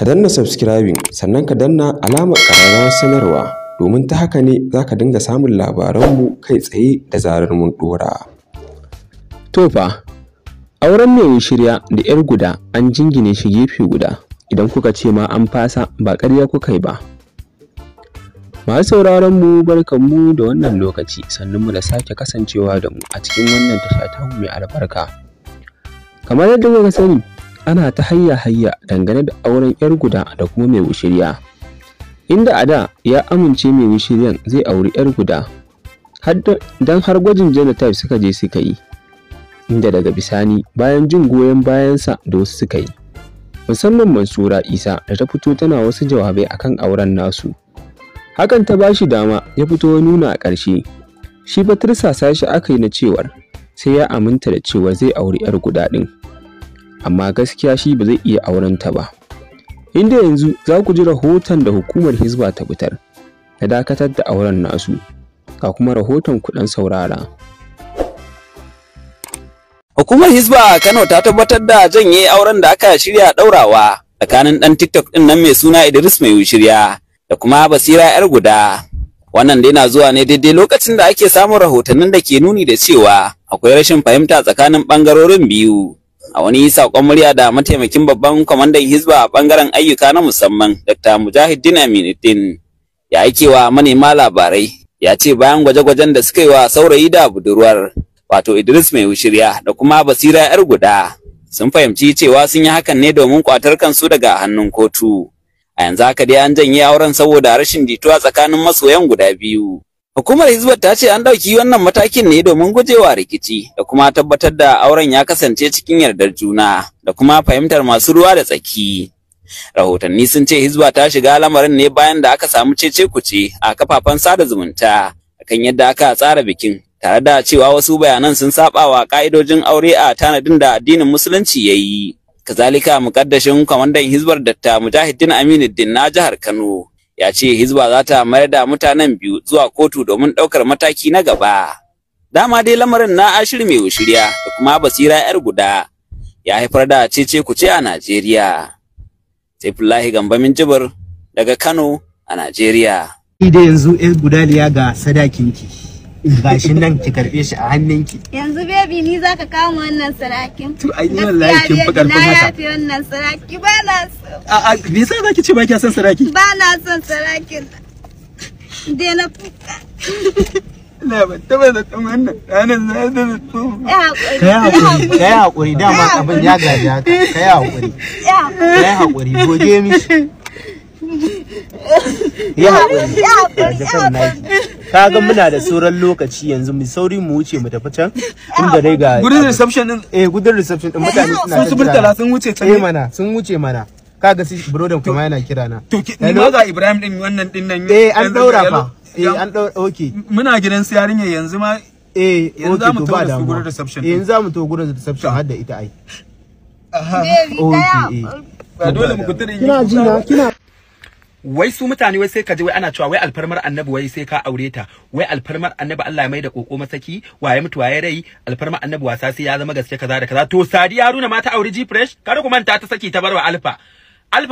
ka danna subscribing sannan ka danna alamar ƙararrawar sanarwa domin ta haka ne za ka dinga samun labaranmu kai tsaye da zarar mun ɗora. To fa, auren Maiwu shirya da 'yar Guda an jingine shi gefe guda, idan kuka ce ma an fasa ba ƙarya kuka yi ba. Masu sauraron mu barkanmu da wannan lokaci, sannunmu da sake kasancewa da mu a cikin wannan tasha ta mai albarka. Kamar yadda kuka sani, ana ta hayya dangane da auren 'yar Guda da kuma Maiwu shirya. Inda a da ya amince Maiwu shiryan zai auri 'yar Guda, don har gwajin genotype suka je suka yi. Inda daga bisani bayan jin goyon bayansa da wasu suka yi, musamman Mansura Isa da ta fito tana wasu jawabai akan auren nasu. Hakan ta bashi dama ya fito nuna a ƙarshe shi ba tirsasa shi aka yi na cewar sai ya aminta da cewa zai auri 'yar Guda ɗin, amma gaskiya shi ba zai iya auren ta ba. Inda yanzu za ku ji rahoton da hukumar Hizba ta fitar na dakatar da auren nasu, ga kuma rahoton kuɗin saurara. Hukumar Hizba a Kano ta tabbatar da janye auren da aka shirya ɗaurawa tsakanin ɗan TikTok ɗin nan mai suna Idris Maiwu shirya da kuma Basira 'yar Guda. Wannan dai na zuwa ne daidai lokacin da ake samun rahotannin da ke nuni da cewa akwai rashin fahimta tsakanin ɓangarorin biyu. A wani saƙon murya da mataimakin babban kwamandan Hizba a ɓangaren ayyuka na musamman Dr. Mujahiddin Aminuddin ya aikewa manema labarai, ya ce bayan gwaje-gwajen da suka yi wa saurayi da budurwar wato Idris Maiwu shirya da kuma Basira 'yar Guda sun fahimci cewa sun yi hakan ne domin kwatar kansu daga hannun kotu. A yanzu haka dai an janye auren saboda rashin jituwa tsakanin masoyan guda biyu. Hukumar Hizba ta ce an ɗauki wannan matakin ne domin gujewa rikici da kuma tabbatar da auren ya kasance cikin yardar juna da kuma fahimtar masu ruwa da tsaki. Rahotanni sun ce Hizba ta shiga lamarin ne bayan da aka samu cece-kuce a kafafen sada zumunta akan yadda aka tsara bikin, tare da cewa wasu bayanan sun saba wa ka'idojin aure a tanadin da addinin musulunci ya yi. Kazalika mukaddashin kwamandan Hizbar Dr. Mujahiddin Aminuddin na jihar Kano ya ce Hizba za ta mayar da mutanen biyu zuwa kotu domin ɗaukar mataki na gaba. Dama dai lamarin na Ashir Maiwu shirya da kuma Basira 'yar Guda ya haifar da cece-kuce a Najeriya. Saifullahi Gambamin Jibir daga Kano a Najeriya. Da yanzu 'yar Gudaliya ga sadakinki. Gashi nan ki karbe shi a hannunki. Yanzu baby ni zaka kawo wannan sarakin. To ai ni wallahi kin fi karfin haka. Na yafi wannan saraki ba na so. A me yasa zaki ce ba ki san saraki? Ba na son sarakin. Dai na fuka. Na ba taba da wannan ranar za ta zo. Kai hakuri dama abin ya gaji haka. Kai hakuri. Kai hakuri goge mishi. Kaga muna da sauran lokaci yanzu mu sauri mu wuce mu tafi can tunda dai ga gudun reception din gudun reception din mutane suna sun burtala sun wuce can mana sun wuce mana kaga shi brodan kuma yana kira na to ni ma ga Ibrahim din wannan din nan an daura fa an daura okay muna gidan su yarinya yanzu ma yanzu za mu to da gudun reception yanzu za mu to gudun reception har da ita ai okay ba dole mu kuntare kina wai su mutane wai sai ka ji wai ana cewa wai alfarmar annabi wai sai ka aure ta, wai alfarmar annabi Allah ya mai da koko masaki, waye mutu waye rai, alfarmar annabi wasa sai ya zama gaske kaza da kaza. To Sadi Haruna ma ta aure G Fresh, kada ku manta ta saki ta barwa Alfa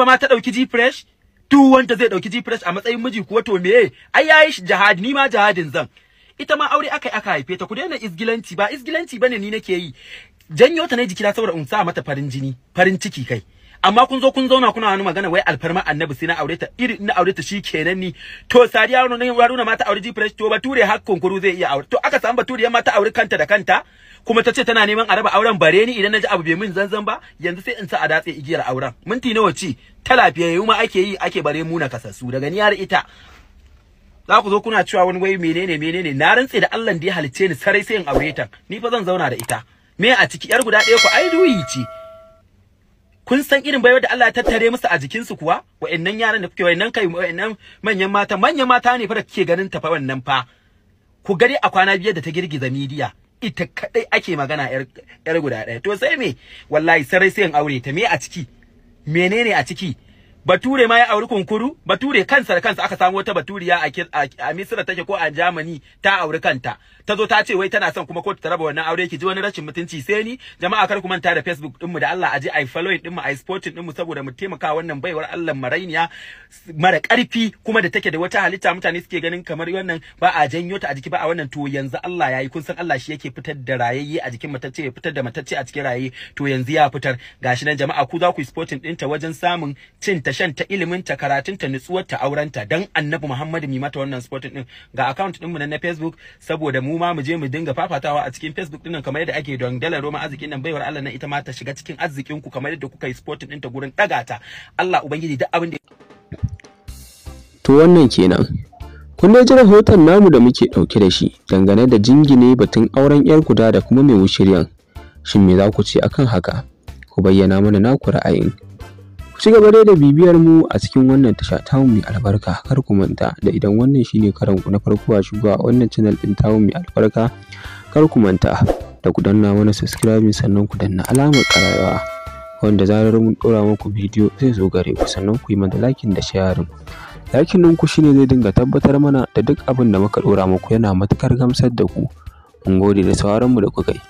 ma ta dauki G Fresh, duk wanda zai dauki G Fresh a matsayin miji kuwa to meye, ai yayi jihadi, ni ma jihadin zan. Ita ma aure aka haife ta, ku daina isgilanci, ba isgilanci bane ni nake yi, janyo ta ne jikina saboda in sa mata farin jini, farin ciki kai. Amma kun zo kun zauna kuna wani magana wai alfarma annabi sai na aure ta, iri na aure ta shikenan ni. To Sadi Haruna mata aure G Fresh, to bature har kunkuru zai iya aure. To aka samu bature mata aure kanta da kanta kuma tace tana neman a raba auren bare ni idan naji abu bai min zanzan ba, yanzu sai in sa a datse igiyar auren. Minti nawa ci ta lafiyayyu ma ake yi ake bare mu na kasassu daga ni har ita. Za ku zo kuna cewa wani wai menene na rantse da Allah da ya halicce ni sarai sai in aure ta. Ni fa zan zauna da ita. Me a ciki 'yar Guda ɗaya ku ai duyi ce. Kun san irin baiwa da Allah ya tattare musu a jikinsu kuwa? Wa'annan yaran da kuke wa'annan manyan mata ne fa da kike ganin ta fa wannan fa. Ku gari a kwana biyar da ta girgiza media. Ita kadai ake magana 'yar Guda ɗaya. To sai me? Wallahi sarai sai in aure ta. Me a ciki? Menene a ciki? Bature ma ya auri kunkuru, Bature kansa da kansa aka samu wata Baturiya a Misira take ko a Germany ta auri kanta. Ta zo ta ce wai tana son kuma kotu ta raba wannan aure, ki ji wani rashin mutunci. Sai ni jama'a kar ku manta da Facebook din mu da Allah aje ai following din mu ai supporting din mu saboda mu taimaka wannan baiwar Allah marainiya mara karfi kuma da take da wata halitta mutane suke ganin kamar wannan ba a janyo ta a jiki ba a wannan, to yanzu Allah yayi, kun san Allah shi yake fitar da rayayye a jikin matacce, ya fitar da matacce a cikin raye, to yanzu ya fitar. Gashi nan jama'a ku za ku yi supporting ɗinta wajen samun cin ta shan ta ilimin ta karatun ta nutsuwar ta auren ta, dan Annabi Muhammad mi mata wannan supporting din. Ga account din mu na Facebook saboda mu ma mu je mu dinga fafatawa a cikin Facebook din nan kamar yadda ake don dalar Roma arzikin nan baiwar Allah nan ita ma ta shiga cikin arzikin ku kamar yadda kuka yi supporting din ta gurin daga ta. Allah ubangiji duk abin da to wannan kenan. Kun ji rahoton namu da muke dauke da shi dangane da jingine batun auren yar Guda da kuma Maiwu shiryan. Shin me za ku ce akan haka? Ku bayyana mana naku ra'ayin. Ku ci gaba da bibiyar mu a cikin wannan tasha ta mai albarka. Kar ku manta da idan wannan shine karan ku na farko a shigowa wannan channel din ta mai albarka, kar ku manta da ku danna mana subscribe sannan ku danna alamar ƙararrawa wanda zarar mun dora muku bidiyo zai zo gare ku, sannan ku yi mana like da sharing. Lakin ɗinku shine zai dinga tabbatar mana da duk abin da muka dora muku yana matukar gamsar da ku. Mun gode da sauraron mu da kuka yi.